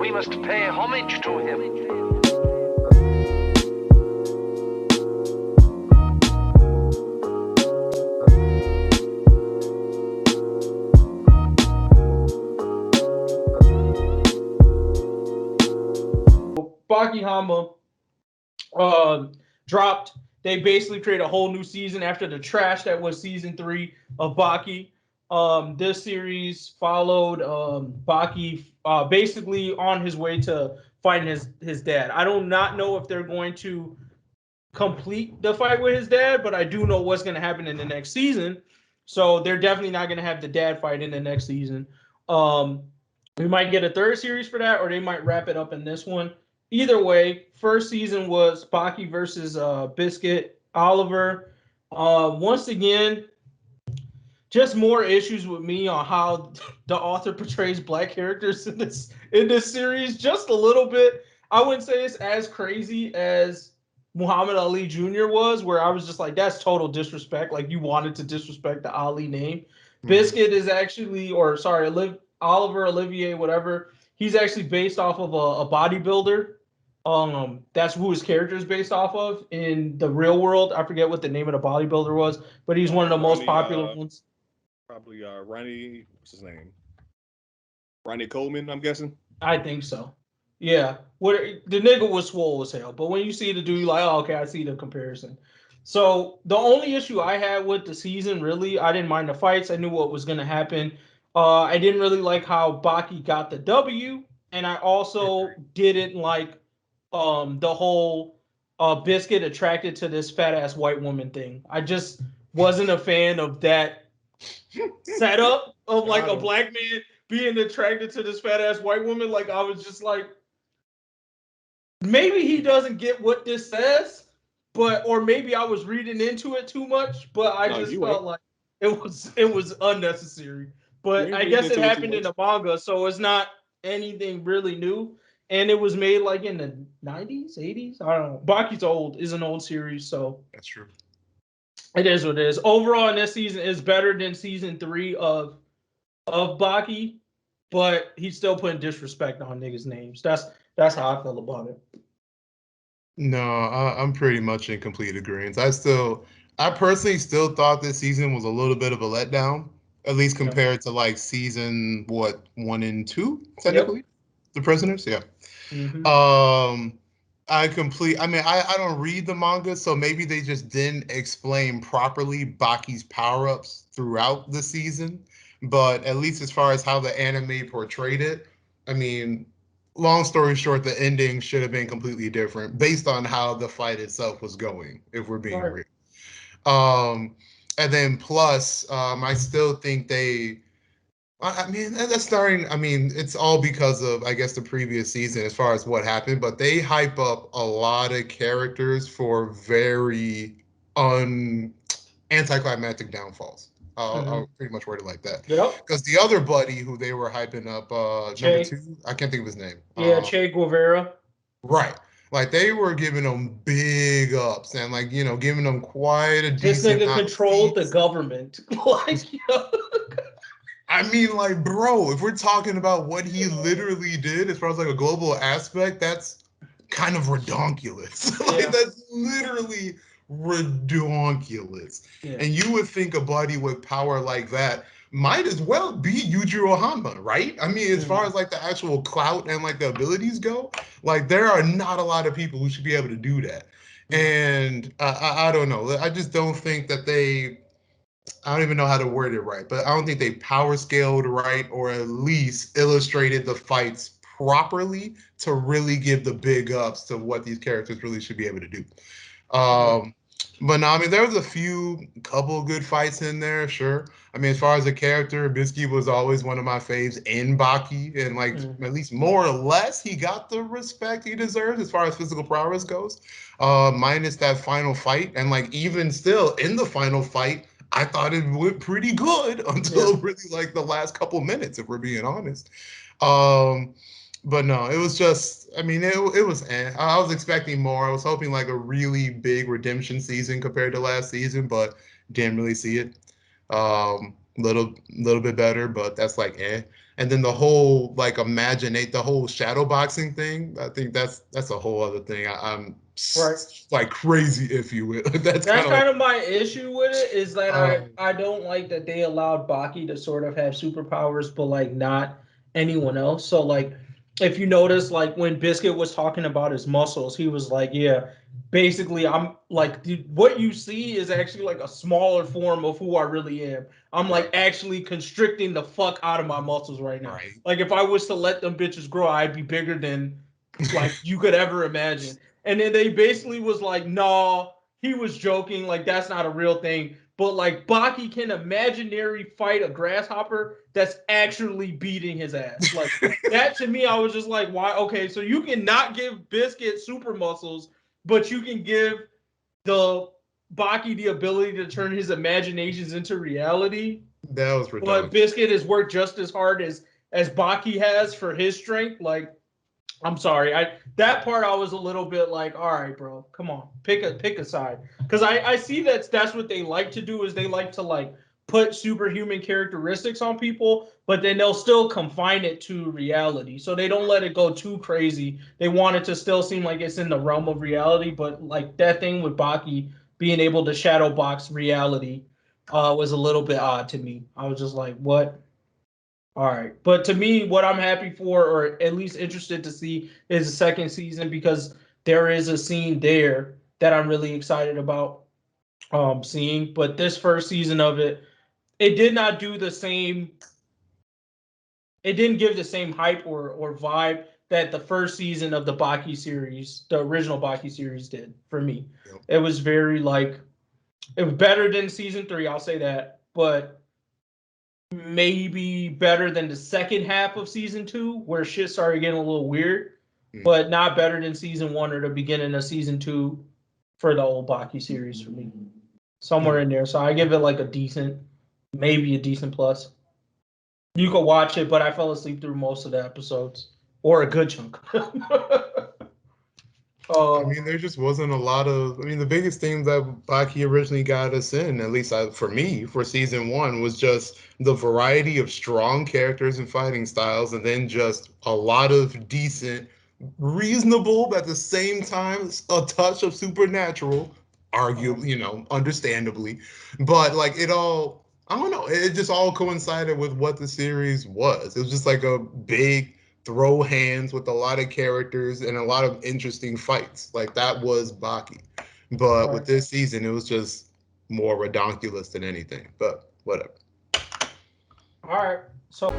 we must pay homage to him. Baki Hanma dropped. They basically created a whole new season after the trash that was season 3 of Baki. This series followed Baki basically on his way to fighting his dad. I do not know if they're going to complete the fight with his dad, but I do know what's going to happen in the next season. So they're definitely not going to have the dad fight in the next season. We might get a third series for that, or they might wrap it up in this one. Either way, first season was Baki versus Biscuit Oliver. Once again, just more issues with me on how the author portrays black characters in this series. Just a little bit. I wouldn't say it's as crazy as Muhammad Ali Jr. was, where I was just like, that's total disrespect. Like, you wanted to disrespect the Ali name. Biscuit is actually, Oliver, Olivier, whatever. He's actually based off of a bodybuilder. That's who his character is based off of in the real world. I forget what the name of the bodybuilder was, but he's one of the most popular ones. Probably Ronnie, what's his name? Ronnie Coleman, I'm guessing. I think so. Yeah. The nigga was swole as hell, but when you see the dude, you're like, oh, okay, I see the comparison. So the only issue I had with the season, really, I didn't mind the fights. I knew what was going to happen. I didn't really like how Baki got the W, and I also didn't like the whole Biscuit attracted to this fat ass white woman thing. I just wasn't a fan of that setup of like a black man being attracted to this fat ass white woman. Like, I was just like, maybe he doesn't get what this says, or maybe I was reading into it too much, but I just felt like it was unnecessary. But I guess it happened in the manga, so it's not anything really new. And it was made like in the 90s, 80s. I don't know. Baki's is an old series, so that's true. It is what it is. Overall, in this season is better than season 3 of Baki, but he's still putting disrespect on niggas' names. That's how I feel about it. No, I'm pretty much in complete agreement. I personally still thought this season was a little bit of a letdown, at least compared to like season 1 and 2 technically. Yep. The Prisoners, yeah. Mm-hmm. I don't read the manga, so maybe they just didn't explain properly Baki's power-ups throughout the season. But at least as far as how the anime portrayed it, I mean, long story short, the ending should have been completely different based on how the fight itself was going, if we're being real. And then plus, I still think it's all because of, I guess, the previous season as far as what happened, but they hype up a lot of characters for very anticlimactic downfalls. I'll pretty much word it like that. Because the other buddy who they were hyping up, number 2, I can't think of his name. Yeah, Che Guevara. Right. Like, they were giving them big ups and, like, giving them quite a decent. This nigga controlled the government. I mean, like, bro, if we're talking about what he literally did as far as like a global aspect, that's kind of redonkulous. That's literally redonkulous. Yeah. And you would think a buddy with power like that might as well be Yujiro Hanma, right? I mean, as far as like the actual clout and like the abilities go, like, there are not a lot of people who should be able to do that. And I don't know. I just don't think that I don't even know how to word it right, but I don't think they power scaled right, or at least illustrated the fights properly to really give the big ups to what these characters really should be able to do. But no, I mean, there was a couple good fights in there, sure. I mean, as far as a character, Biscuit was always one of my faves in Baki, and like at least more or less, he got the respect he deserves as far as physical prowess goes. Minus that final fight, and like even still in the final fight, I thought it went pretty good until really like the last couple minutes, if we're being honest. But no, it was just, I mean, it was, I was expecting more. I was hoping like a really big redemption season compared to last season, but didn't really see it. Little bit better, but that's like And then the whole like the whole shadow boxing thing. I think that's a whole other thing. I'm Right. like crazy iffy with. That's That's kind kind of of my issue with it is that like, I don't like that they allowed Baki to sort of have superpowers, but like not anyone else. So like if you notice, like when Biscuit was talking about his muscles, he was like, "Yeah, basically, I'm like, dude, what you see is actually like a smaller form of who I really am. I'm like actually constricting the fuck out of my muscles right now. right. Like if I was to let them bitches grow, I'd be bigger than like you could ever imagine." And then they basically was like, "No." He was joking, like that's not a real thing. But like Baki can imaginary fight a grasshopper that's actually beating his ass. Like that to me, I was just like, why? Okay, so you can not give Biscuit super muscles, but you can give the Baki the ability to turn his imaginations into reality. That was But redundant. Biscuit has worked just as hard as Baki has for his strength. Like I'm sorry. That part I was a little bit like, all right, bro, come on, pick a side, because I see that's what they like to do is they like to like put superhuman characteristics on people, but then they'll still confine it to reality, so they don't let it go too crazy. They want it to still seem like it's in the realm of reality, but like that thing with Baki being able to shadow box reality was a little bit odd to me. I was just like, what? All right. But to me, what I'm happy for, or at least interested to see, is the second season because there is a scene there that I'm really excited about seeing. But this first season of it, it did not do the same, it didn't give the same hype or vibe that the first season of the Baki series, the original Baki series did for me. Yep. It was very like it was better than season 3, I'll say that. But maybe better than the second half of season 2, where shit started getting a little weird, but not better than season 1 or the beginning of season 2 for the old Baki series for me. Somewhere in there. So I give it like a decent, maybe a decent plus. You could watch it, but I fell asleep through most of the episodes, or a good chunk. I mean, there just wasn't a lot of. I mean, the biggest thing that Baki originally got us in, at least for me, for season one, was just the variety of strong characters and fighting styles, and then just a lot of decent, reasonable, but at the same time, a touch of supernatural, arguably, understandably. But like it all, I don't know, it just all coincided with what the series was. It was just like a big throw hands with a lot of characters and a lot of interesting fights. Like that was Baki. But with this season, it was just more redonkulous than anything. But whatever. All right. So